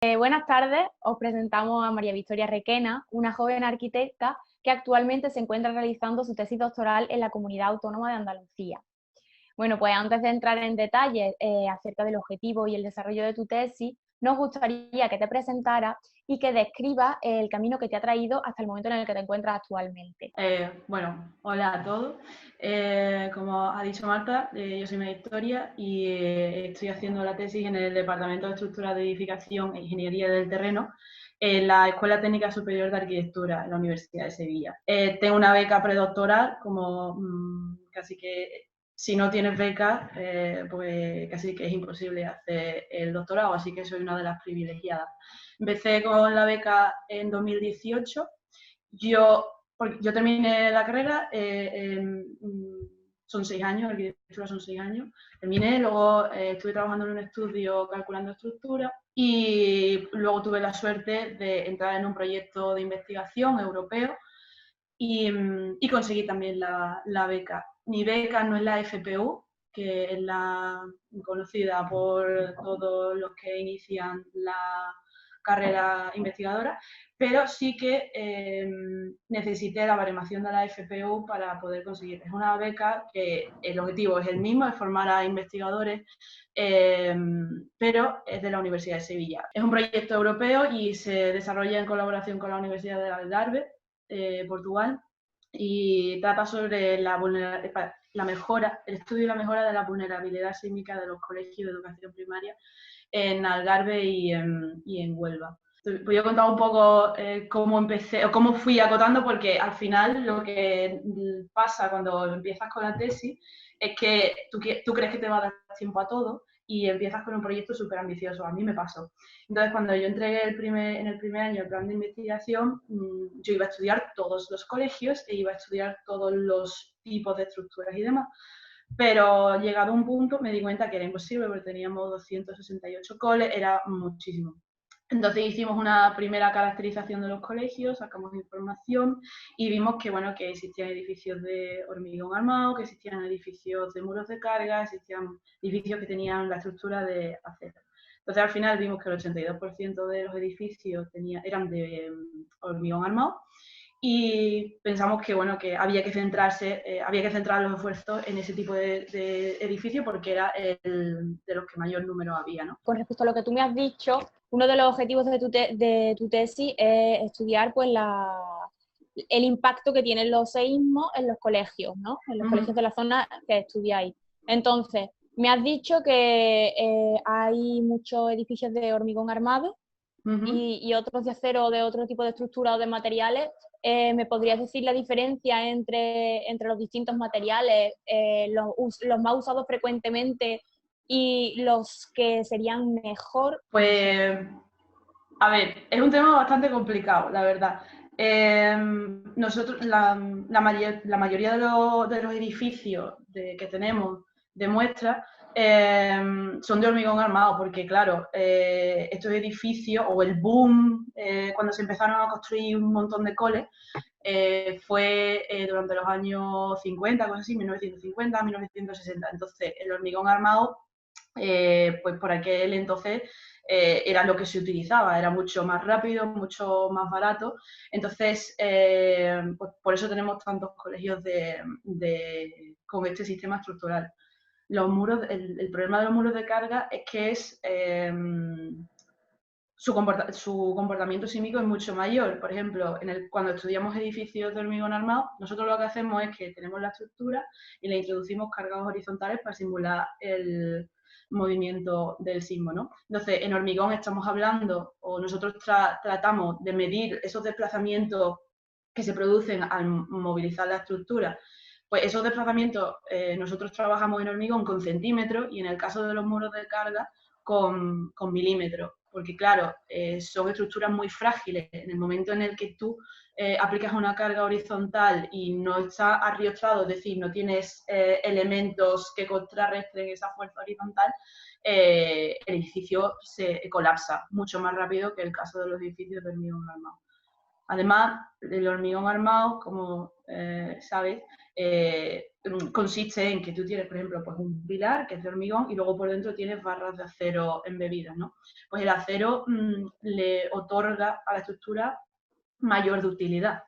Buenas tardes, os presentamos a María Victoria Requena, una joven arquitecta que actualmente se encuentra realizando su tesis doctoral en la Comunidad Autónoma de Andalucía. Bueno, pues antes de entrar en detalles acerca del objetivo y el desarrollo de tu tesis, nos gustaría que te presentaras y que describas el camino que te ha traído hasta el momento en el que te encuentras actualmente. Bueno, hola a todos. Como ha dicho Marta, yo soy María Victoria y estoy haciendo la tesis en el Departamento de Estructuras de Edificación e Ingeniería del Terreno en la Escuela Técnica Superior de Arquitectura en la Universidad de Sevilla. Tengo una beca predoctoral, como casi que si no tienes beca, pues casi que es imposible hacer el doctorado, así que soy una de las privilegiadas. Empecé con la beca en 2018. Yo terminé la carrera, son 6 años, arquitectura son 6 años. Terminé, luego estuve trabajando en un estudio calculando estructura y luego tuve la suerte de entrar en un proyecto de investigación europeo y conseguí también la beca. Mi beca no es la FPU, que es la conocida por todos los que inician la carrera investigadora, pero sí que necesité la baremación de la FPU para poder conseguir. Es una beca que el objetivo es el mismo, es formar a investigadores, pero es de la Universidad de Sevilla. Es un proyecto europeo y se desarrolla en colaboración con la Universidad de Algarve, Portugal, y trata sobre la mejora, el estudio y la mejora de la vulnerabilidad sísmica de los colegios de educación primaria en Algarve y en Huelva. Voy a contar un poco cómo empecé o cómo fui acotando, porque al final lo que pasa cuando empiezas con la tesis es que tú crees que te va a dar tiempo a todo y empiezas con un proyecto súper ambicioso. A mí me pasó. Entonces, cuando yo entregué en el primer año el plan de investigación, yo iba a estudiar todos los colegios e iba a estudiar todos los tipos de estructuras y demás. Pero llegado a un punto me di cuenta que era imposible porque teníamos 268 coles, era muchísimo. Entonces hicimos una primera caracterización de los colegios, sacamos información y vimos que, bueno, que existían edificios de hormigón armado, que existían edificios de muros de carga, existían edificios que tenían la estructura de acero. Entonces al final vimos que el 82% de los edificios eran de hormigón armado y pensamos que, bueno, que había que centrar los esfuerzos en ese tipo de edificio porque era de los que mayor número había, ¿no? Con respecto a lo que tú me has dicho, uno de los objetivos de tu tesis es estudiar pues, el impacto que tienen los seísmos en los colegios, ¿no? En los colegios de la zona que estudiáis. Entonces, me has dicho que hay muchos edificios de hormigón armado y otros de acero o de otro tipo de estructura o de materiales. ¿Me podrías decir la diferencia entre los distintos materiales, los más usados frecuentemente y los que serían mejor? Pues, a ver, es un tema bastante complicado, la verdad. Nosotros, la mayoría de los edificios que tenemos de muestra son de hormigón armado, porque claro, estos edificios, o el boom, cuando se empezaron a construir un montón de coles, fue durante los años 50, cosas así, 1950, 1960. Entonces, el hormigón armado, pues por aquel entonces era lo que se utilizaba, era mucho más rápido, mucho más barato. Entonces, pues por eso tenemos tantos colegios con este sistema estructural. El problema de los muros de carga es que su comportamiento sísmico es mucho mayor. Por ejemplo, cuando estudiamos edificios de hormigón armado, nosotros lo que hacemos es que tenemos la estructura y le introducimos cargas horizontales para simular el movimiento del sismo, ¿no? Entonces, en hormigón estamos hablando, o nosotros tratamos de medir esos desplazamientos que se producen al movilizar la estructura. Pues esos desplazamientos nosotros trabajamos en hormigón con centímetros y en el caso de los muros de carga con milímetros, porque claro, son estructuras muy frágiles. En el momento en el que tú aplicas una carga horizontal y no está arriostrado, es decir, no tienes elementos que contrarresten esa fuerza horizontal, el edificio se colapsa mucho más rápido que el caso de los edificios de hormigón armado. Además, el hormigón armado, como sabes, consiste en que tú tienes, por ejemplo, pues un pilar que es de hormigón y luego por dentro tienes barras de acero embebidas, ¿no? Pues el acero le otorga a la estructura mayor ductilidad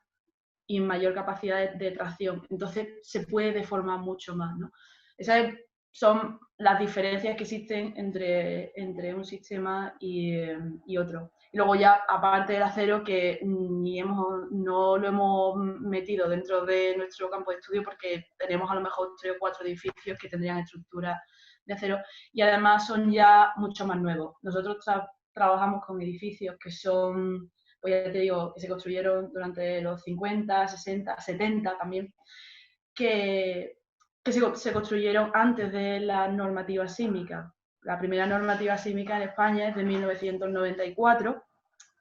y mayor capacidad de tracción. Entonces se puede deformar mucho más, ¿no? Esas son las diferencias que existen entre un sistema y otro. Y luego ya, aparte del acero, que no lo hemos metido dentro de nuestro campo de estudio porque tenemos a lo mejor 3 o 4 edificios que tendrían estructura de acero y además son ya mucho más nuevos. Nosotros trabajamos con edificios que son, pues ya te digo, que se construyeron durante los 50, 60, 70 también, que se construyeron antes de la normativa sísmica. La primera normativa sísmica en España es de 1994,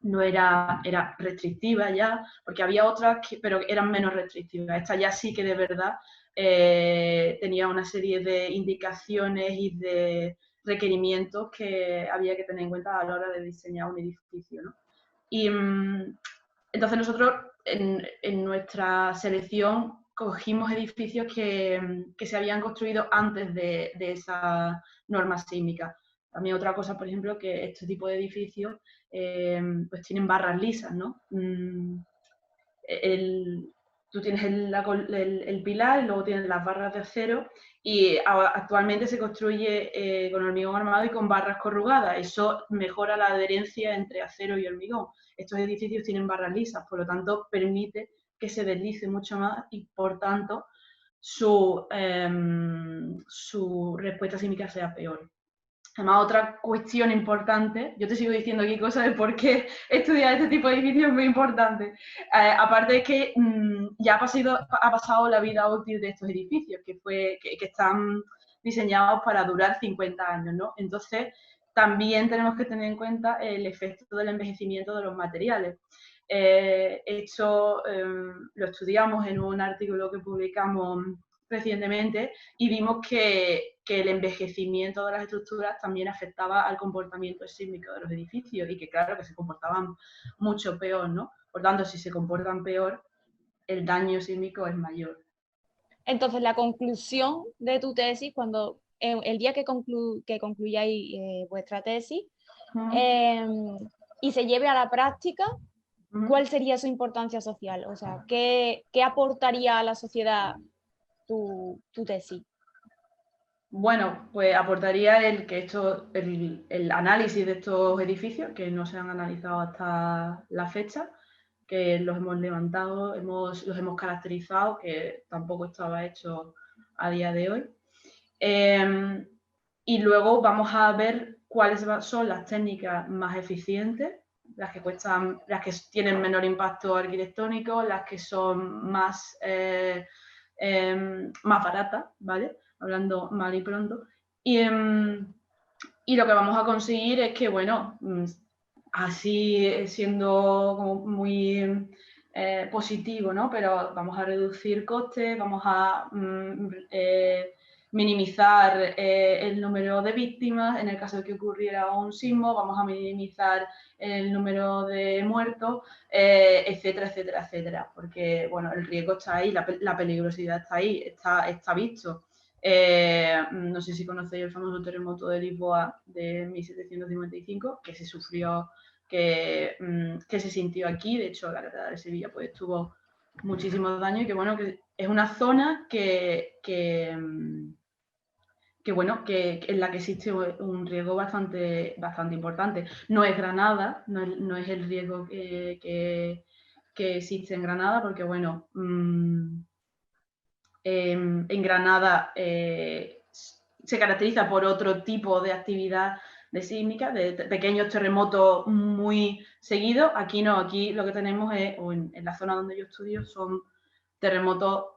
no era restrictiva ya, porque había otras, pero eran menos restrictivas. Esta ya sí que de verdad tenía una serie de indicaciones y de requerimientos que había que tener en cuenta a la hora de diseñar un edificio, ¿no? Y entonces nosotros en nuestra selección cogimos edificios que se habían construido antes de esa norma sísmica. También otra cosa, por ejemplo, que este tipo de edificios pues tienen barras lisas, ¿no? Tú tienes el pilar y luego tienes las barras de acero y actualmente se construye con hormigón armado y con barras corrugadas. Eso mejora la adherencia entre acero y hormigón. Estos edificios tienen barras lisas, por lo tanto permite que se deslice mucho más y por tanto su respuesta sísmica sea peor. Además, otra cuestión importante, yo te sigo diciendo aquí cosas de por qué estudiar este tipo de edificios es muy importante. Aparte de que ya ha pasado la vida útil de estos edificios, que están diseñados para durar 50 años, ¿no? Entonces, también tenemos que tener en cuenta el efecto del envejecimiento de los materiales. Esto lo estudiamos en un artículo que publicamos recientemente y vimos que el envejecimiento de las estructuras también afectaba al comportamiento sísmico de los edificios y que claro que se comportaban mucho peor, ¿no? Por tanto, si se comportan peor, el daño sísmico es mayor. Entonces, la conclusión de tu tesis, cuando el día que concluyáis vuestra tesis y se lleve a la práctica, ¿cuál sería su importancia social? O sea, ¿qué aportaría a la sociedad tu tesis? Bueno, pues aportaría el análisis de estos edificios que no se han analizado hasta la fecha, que los hemos levantado, los hemos caracterizado, que tampoco estaba hecho a día de hoy. Y luego vamos a ver cuáles son las técnicas más eficientes, las que tienen menor impacto arquitectónico, las que son más baratas, ¿vale? Hablando mal y pronto. Y lo que vamos a conseguir es que, bueno, así siendo como muy positivo, ¿no? Pero vamos a reducir costes, vamos a minimizar el número de víctimas en el caso de que ocurriera un sismo, vamos a minimizar el número de muertos, etcétera, etcétera, etcétera. Porque, bueno, el riesgo está ahí, la peligrosidad está ahí, está visto. No sé si conocéis el famoso terremoto de Lisboa de 1755, que se sufrió, que se sintió aquí. De hecho, la Catedral de Sevilla pues tuvo muchísimos daños y que bueno, que es una zona bueno, que en la que existe un riesgo bastante importante. No es Granada, no es el riesgo que existe en Granada, porque bueno, en Granada se caracteriza por otro tipo de actividad de sísmica, de pequeños terremotos muy seguidos. Aquí no, aquí lo que tenemos es, o en la zona donde yo estudio, son terremotos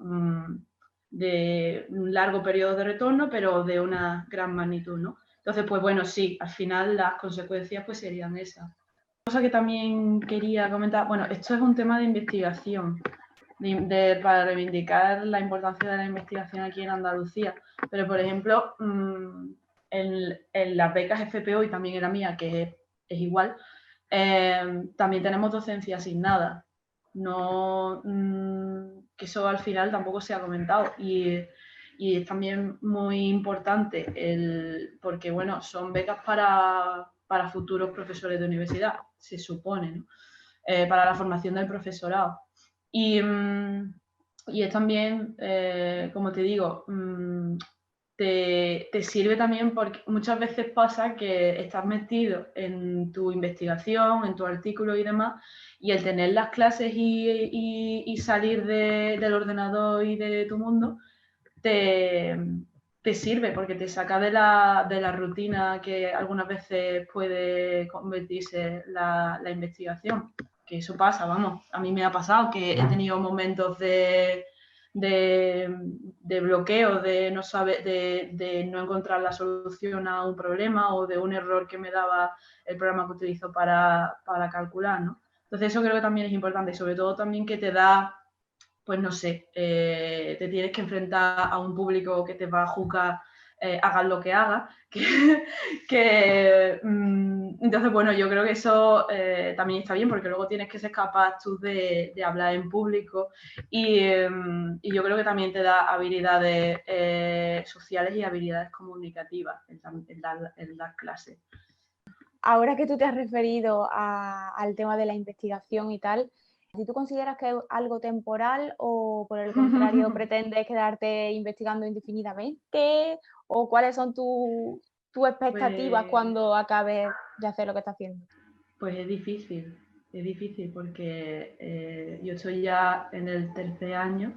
de un largo periodo de retorno, pero de una gran magnitud, ¿no? Entonces, pues bueno, sí, al final las consecuencias pues serían esas. Cosa que también quería comentar, bueno, esto es un tema de investigación, para reivindicar la importancia de la investigación aquí en Andalucía. Pero, por ejemplo, en las becas FPO, y también en la mía, que es igual, también tenemos docencia asignada. No, que eso al final tampoco se ha comentado. Y Y es también muy importante porque, bueno, son becas para futuros profesores de universidad, se supone, ¿no? Para la formación del profesorado. Y es también, como te digo, te sirve también porque muchas veces pasa que estás metido en tu investigación, en tu artículo y demás, y el tener las clases y salir del ordenador y de tu mundo te sirve porque te saca de la rutina que algunas veces puede convertirse la investigación. Que eso pasa, vamos, a mí me ha pasado que he tenido momentos de bloqueo, de no saber, de no encontrar la solución a un problema o de un error que me daba el programa que utilizo para calcular, ¿no? Entonces eso creo que también es importante y sobre todo también que te da, pues no sé, te tienes que enfrentar a un público que te va a juzgar, hagas lo que hagas, entonces, bueno, yo creo que eso también está bien porque luego tienes que ser capaz tú de hablar en público y yo creo que también te da habilidades sociales y habilidades comunicativas en dar clases. Ahora que tú te has referido al tema de la investigación y tal, ¿tú consideras que es algo temporal o por el contrario pretendes quedarte investigando indefinidamente? ¿O cuáles son tus expectativas cuando acabes de hacer lo que estás haciendo? Pues es difícil porque yo estoy ya en el tercer año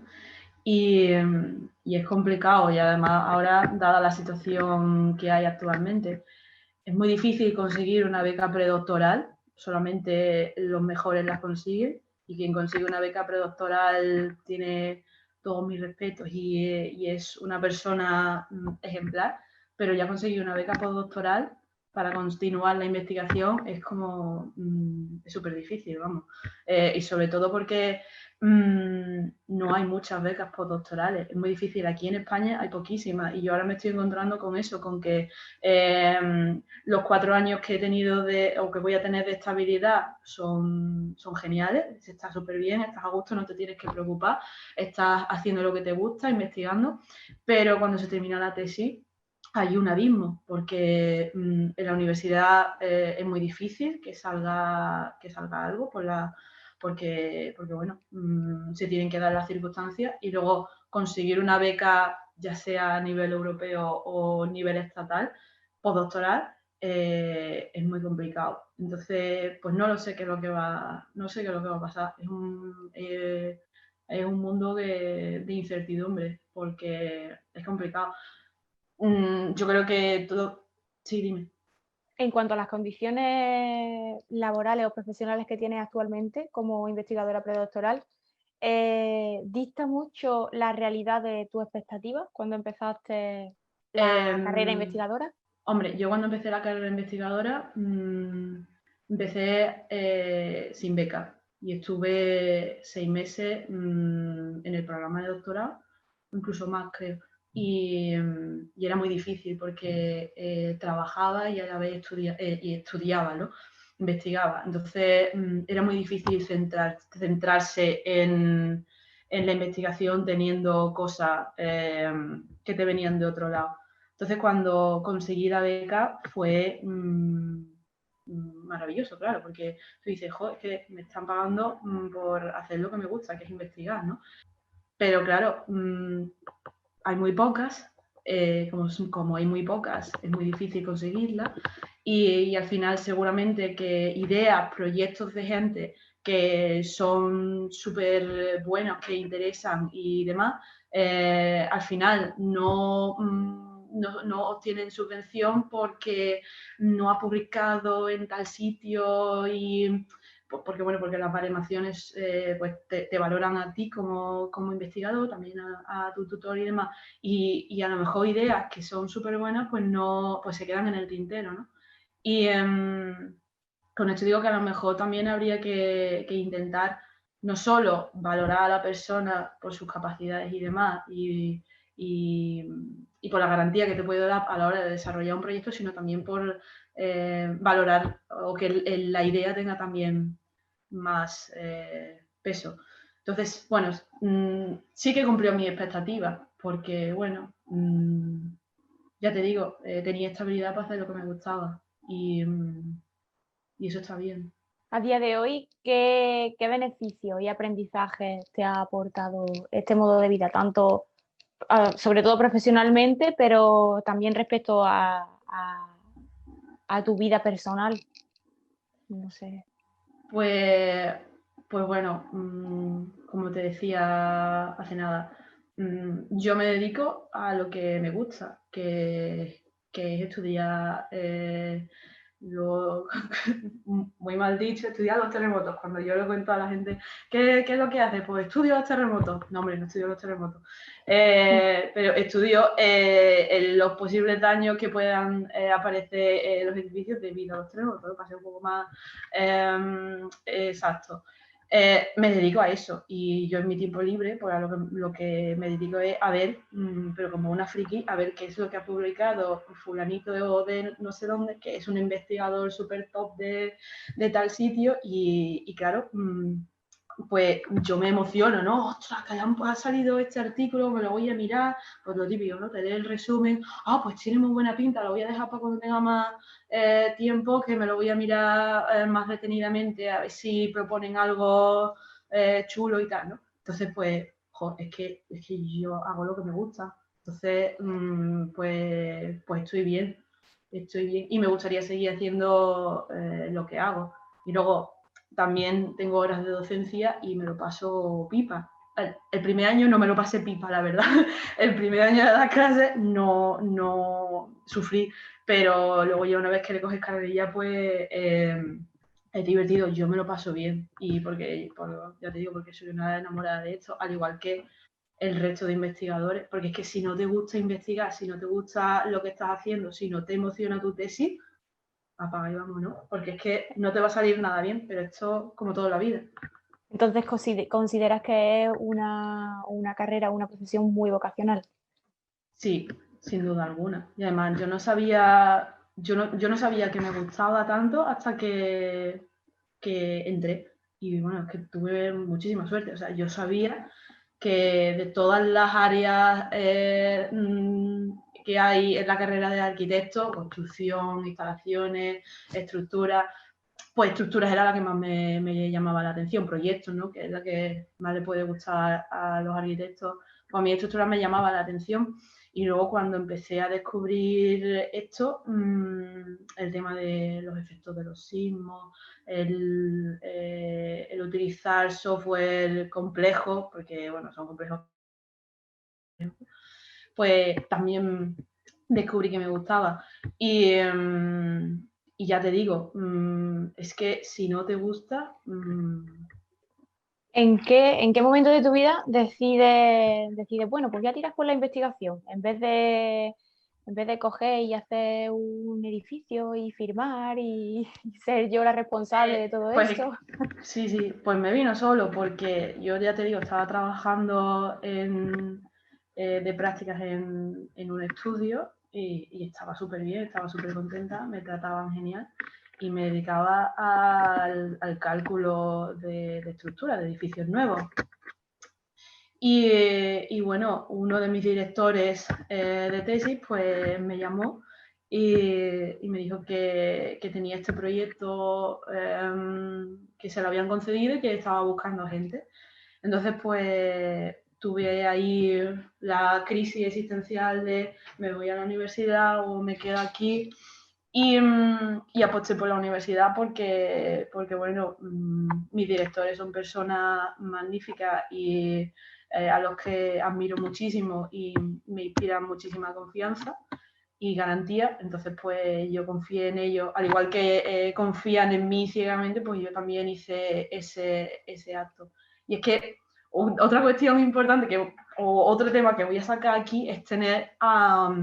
y es complicado y además ahora, dada la situación que hay actualmente, es muy difícil conseguir una beca predoctoral, solamente los mejores las consiguen y quien consigue una beca predoctoral tiene todos mis respetos y es una persona ejemplar, pero ya conseguir una beca postdoctoral para continuar la investigación es como, es súper difícil, vamos. Y sobre todo porque no hay muchas becas postdoctorales, es muy difícil. Aquí en España hay poquísimas y yo ahora me estoy encontrando con eso, con que los 4 años que he tenido o que voy a tener de estabilidad son geniales, estás súper bien, estás a gusto, no te tienes que preocupar, estás haciendo lo que te gusta, investigando, pero cuando se termina la tesis hay un abismo, porque en la universidad es muy difícil que salga algo porque bueno, se tienen que dar las circunstancias y luego conseguir una beca, ya sea a nivel europeo o nivel estatal, postdoctoral, es muy complicado. Entonces, pues no sé qué es lo que va a pasar. Es un mundo de incertidumbre porque es complicado. Yo creo que todo... Sí, dime. En cuanto a las condiciones laborales o profesionales que tienes actualmente como investigadora predoctoral, ¿dista mucho la realidad de tus expectativas cuando empezaste la carrera investigadora? Hombre, yo cuando empecé la carrera investigadora empecé sin beca y estuve 6 meses en el programa de doctorado, incluso más creo. Y era muy difícil porque trabajaba y a la vez estudiaba, ¿no? Investigaba. Entonces era muy difícil centrarse en la investigación teniendo cosas que te venían de otro lado. Entonces, cuando conseguí la beca fue maravilloso, claro, porque tú dices, joder, es que me están pagando por hacer lo que me gusta, que es investigar, ¿no? Pero claro, hay muy pocas, como hay muy pocas, es muy difícil conseguirlas y al final seguramente que ideas, proyectos de gente que son súper buenos, que interesan y demás, al final no obtienen subvención porque no ha publicado en tal sitio y porque las baremaciones pues te valoran a ti como investigador, también a tu tutor y demás, y a lo mejor ideas que son súper buenas pues no pues se quedan en el tintero, ¿no? Y con esto digo que a lo mejor también habría que intentar no solo valorar a la persona por sus capacidades y demás y por la garantía que te puede dar a la hora de desarrollar un proyecto, sino también por valorar o que la idea tenga también más peso. Entonces, bueno, sí que cumplió mis expectativas, porque, bueno, ya te digo, tenía estabilidad para hacer lo que me gustaba y eso está bien. A día de hoy, ¿qué beneficios y aprendizajes te ha aportado este modo de vida? Tanto, sobre todo profesionalmente, pero también respecto a tu vida personal. No sé. Pues, pues bueno, como te decía hace nada, yo me dedico a lo que me gusta, que es estudiar, muy mal dicho, estudiar los terremotos. Cuando yo le cuento a la gente, ¿qué es lo que hace? Pues estudio los terremotos. No, hombre, no estudio los terremotos. Pero estudio los posibles daños que puedan aparecer en los edificios debido a los terremotos, para ser un poco más exacto. Me dedico a eso y yo en mi tiempo libre, pues a lo que me dedico es a ver, pero como una friki, a ver qué es lo que ha publicado fulanito de no sé dónde, que es un investigador súper top de tal sitio y claro, pues yo me emociono, ¿no? ¡Ostras, que ha salido este artículo, me lo voy a mirar! Pues lo típico, ¿no? Te lees el resumen, pues tiene muy buena pinta, lo voy a dejar para cuando tenga más tiempo, que me lo voy a mirar más detenidamente, a ver si proponen algo chulo y tal, ¿no? Entonces, pues, es que yo hago lo que me gusta. Entonces, pues estoy bien, y me gustaría seguir haciendo lo que hago. Y luego también tengo horas de docencia y me lo paso pipa. El primer año no me lo pasé pipa, la verdad. El primer año de las clases no sufrí, pero luego ya una vez que le coges carrerilla, pues es divertido. Yo me lo paso bien y ya te digo, porque soy una enamorada de esto, al igual que el resto de investigadores, porque es que si no te gusta investigar, si no te gusta lo que estás haciendo, si no te emociona tu tesis, apaga y vámonos, porque es que no te va a salir nada bien, pero esto como toda la vida. Entonces, ¿consideras que es una carrera, una profesión muy vocacional? Sí, sin duda alguna. Y además yo no sabía que me gustaba tanto hasta que entré. Y bueno, es que tuve muchísima suerte. O sea, yo sabía que de todas las áreas que hay en la carrera de arquitecto, construcción, instalaciones, estructuras, pues estructuras era la que más me llamaba la atención, proyectos, ¿no? Que es la que más le puede gustar a los arquitectos. Pues a mí estructuras me llamaba la atención. Y luego cuando empecé a descubrir esto, el tema de los efectos de los sismos, el utilizar software complejo, porque bueno, son complejos, pues también descubrí que me gustaba. Y ya te digo, es que si no te gusta... ¿En qué momento de tu vida decides, bueno, pues ya tiras por la investigación, en vez de coger y hacer un edificio y firmar y ser yo la responsable de todo pues esto? sí, pues me vino solo porque yo ya te digo, estaba trabajando de prácticas en un estudio y estaba súper bien, estaba súper contenta, me trataban genial y me dedicaba al cálculo de estructura de edificios nuevos. Y bueno, uno de mis directores de tesis pues me llamó y me dijo que tenía este proyecto que se lo habían concedido y que estaba buscando gente. Entonces pues tuve ahí la crisis existencial de me voy a la universidad o me quedo aquí y aposté por la universidad porque bueno, mis directores son personas magníficas y a los que admiro muchísimo y me inspiran muchísima confianza y garantía. Entonces, pues yo confié en ellos, al igual que confían en mí ciegamente, pues yo también hice ese acto. Y es que otra cuestión importante o otro tema que voy a sacar aquí es tener a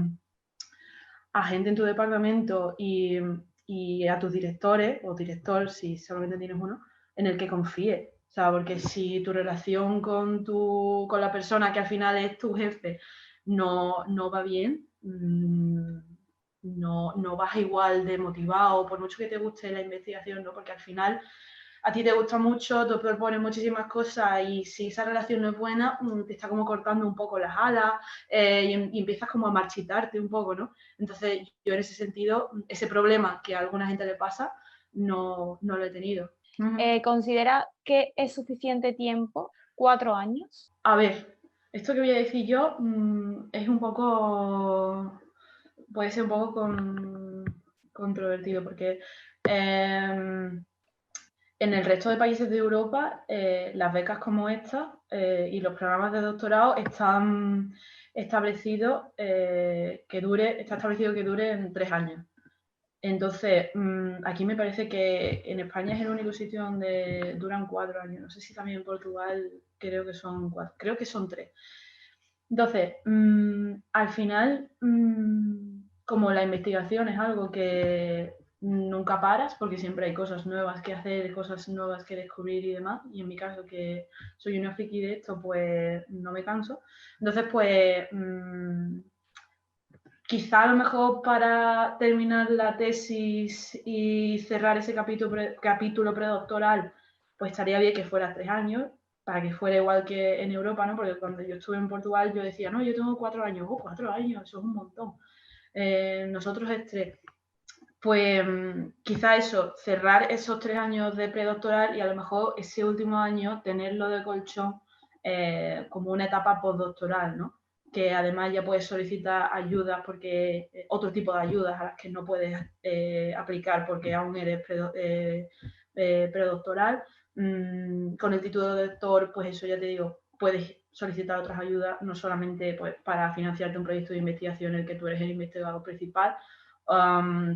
gente en tu departamento y a tus directores o director, si solamente tienes uno, en el que confíes. O sea, porque si tu relación con la persona que al final es tu jefe no va bien, no vas igual de motivado, por mucho que te guste la investigación, ¿no? Porque al final a ti te gusta mucho, te propones muchísimas cosas y si esa relación no es buena, te está como cortando un poco las alas y empiezas como a marchitarte un poco, ¿no? Entonces yo en ese sentido, ese problema que a alguna gente le pasa, no lo he tenido. ¿Considera que es suficiente tiempo, 4 años? A ver, esto que voy a decir yo es un poco, puede ser un poco controvertido porque en el resto de países de Europa las becas como esta y los programas de doctorado están establecidos está establecido que duren 3 años. Entonces, aquí me parece que en España es el único sitio donde duran 4 años. No sé si también en Portugal creo que son 4, creo que son 3. Entonces, al final, como la investigación es algo que nunca paras, porque siempre hay cosas nuevas que hacer, cosas nuevas que descubrir y demás, y en mi caso que soy una friki de esto, pues no me canso. Entonces, pues quizá a lo mejor para terminar la tesis y cerrar ese capítulo predoctoral, pues estaría bien que fuera 3 años, para que fuera igual que en Europa, ¿no? Porque cuando yo estuve en Portugal yo decía, no, yo tengo 4 años, 4 años, eso es un montón. Nosotros es 3. Pues quizá eso, cerrar esos 3 años de predoctoral y a lo mejor ese último año tenerlo de colchón como una etapa postdoctoral, ¿no? Que además ya puedes solicitar ayudas porque otro tipo de ayudas a las que no puedes aplicar porque aún eres predoctoral. Con el título de doctor, pues eso ya te digo, puedes solicitar otras ayudas, no solamente pues, para financiarte un proyecto de investigación en el que tú eres el investigador principal,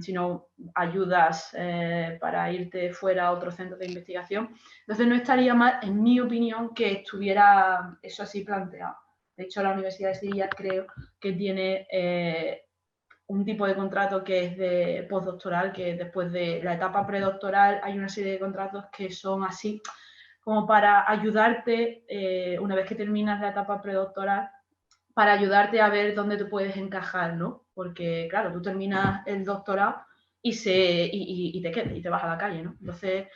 sino ayudas para irte fuera a otro centro de investigación. Entonces no estaría mal, en mi opinión, que estuviera eso así planteado. De hecho, la Universidad de Sevilla creo que tiene un tipo de contrato que es de postdoctoral, que después de la etapa predoctoral hay una serie de contratos que son así como para ayudarte, una vez que terminas la etapa predoctoral, para ayudarte a ver dónde te puedes encajar, ¿no? Porque, claro, tú terminas el doctorado y te quedas y te vas a la calle, ¿no? Entonces,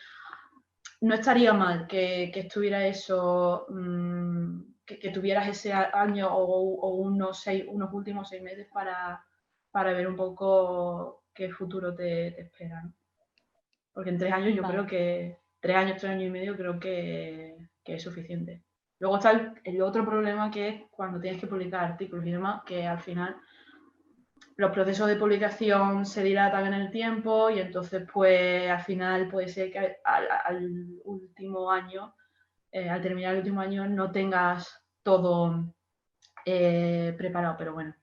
no estaría mal que estuviera eso, que tuvieras ese año o unos últimos 6 meses para ver un poco qué futuro te espera, ¿no? Porque en 3 años yo creo que 3 años y medio creo que es suficiente. Luego está el otro problema que es cuando tienes que publicar artículos y demás, que al final los procesos de publicación se dilatan en el tiempo y entonces pues al final puede ser que al último año, al terminar el último año no tengas todo preparado, pero bueno.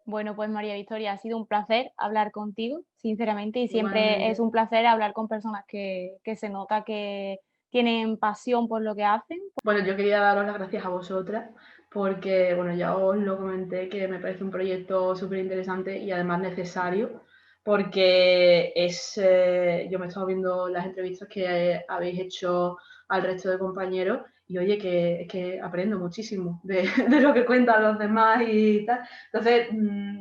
Bueno, pues María Victoria, ha sido un placer hablar contigo, sinceramente, y siempre Igualmente. es un placer hablar con personas que se nota que tienen pasión por lo que hacen. Bueno, yo quería daros las gracias a vosotras porque, bueno, ya os lo comenté que me parece un proyecto súper interesante y además necesario porque yo me he estado viendo las entrevistas que habéis hecho al resto de compañeros y oye, es que aprendo muchísimo de lo que cuentan los demás y tal. Entonces,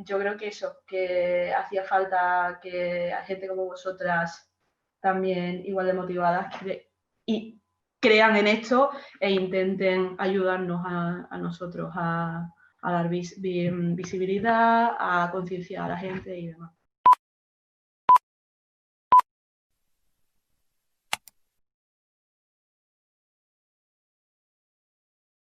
yo creo que eso, que hacía falta que a gente como vosotras también igual de motivadas y crean en esto e intenten ayudarnos a nosotros a dar visibilidad, a concienciar a la gente y demás.